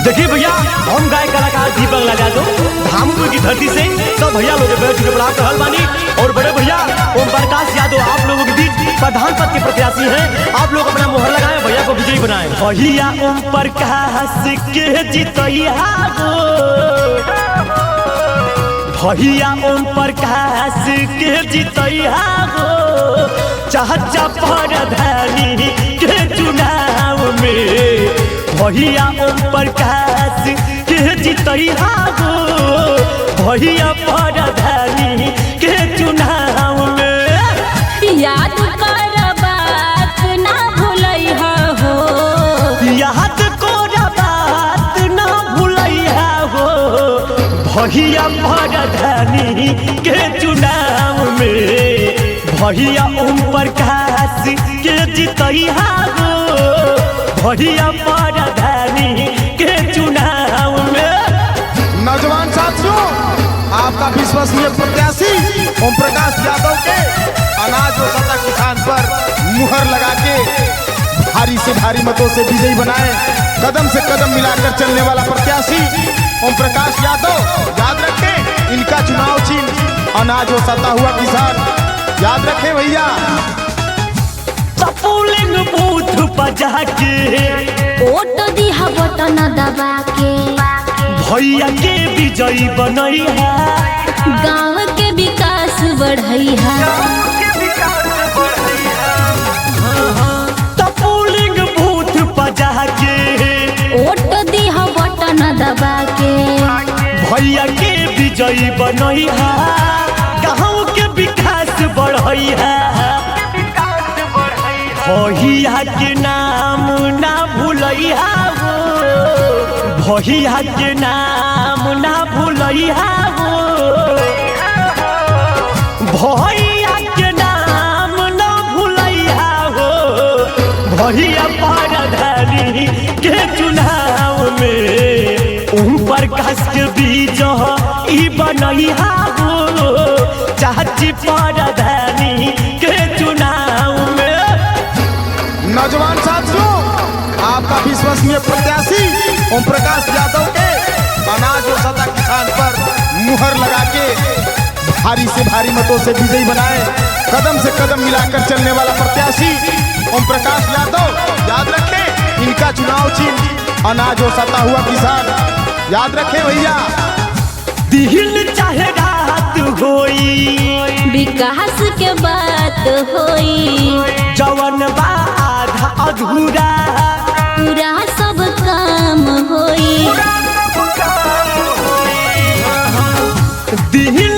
देखिए भैया, हम गाय कलाकार दीपक लगा दो धामपुर की धरती से सब भैया लोग बैठ के बड़ा कहल बानी। और बड़े भैया ओम प्रकाश यादव आप लोगों के बीच प्रधान पद के प्रत्याशी हैं। आप लोग अपना मोहर लगाएं, भैया को विजयी बनाएं। भैया ओम प्रकाश के जीतैया गो, भैया ओम प्रकाश के जीतैया गो, चाचा प्रधानी के चुनाव में भैया ओम प्रकाश के जीतैया गो, भैया प्रधानी के चुनाव में। याद कर बात ना भूलैहा हो, याद कर बात ना भूलैहा हो, भैया प्रधानी के चुनाव में भैया ओम प्रकाश के जीतैया गो, भैया प्रधानी के चुनाव में। नौजवान साथियों, आपका विश्वसनीय प्रत्याशी ओम प्रकाश यादव के अनाज व सत्ता किसान पर मुहर लगा के भारी से भारी मतों से विजयी बनाए। कदम से कदम मिलाकर चलने वाला प्रत्याशी ओम प्रकाश यादव। याद रखें, इनका चुनाव चिन्ह अनाज व सत्ता हुआ किसान। याद रखें भैया। पोलिंग बूथ बजा के वोट दिहा बटन दबा के भैया के विजयी बनैहा, गाँव के विकास बढ़ैहा। पोलिंग बूथ बजा के वोट दिहा बटन दबा के भैया के विजयी बनैहा, गाँव के विकास बढ़ैहा। भैया के नाम ना भूलैहा हो, भैया के नाम ना भूलैहा हो, भैया के नाम ना भूलैहा हो, भैया प्रधानी के चुनाव में ओम प्रकाश के विजयी बनैहा हो, चाची प्रधानी के चुनाव में। नौजवान साथियों, आपका विश्वसनीय प्रत्याशी ओम प्रकाश यादव के अनाज व सत्ता किसान पर मुहर लगा के भारी से भारी मतों से विजयी बनाए। कदम से कदम मिलाकर चलने वाला प्रत्याशी ओम प्रकाश यादव। याद रखें, इनका चुनाव चिन्ह अनाज व सत्ता हुआ किसान। याद रखें भैया। दिल चाहे रात होई, विकास के बात होई, जवन बा आधा अधूरा, पूरा सब काम होई। दिल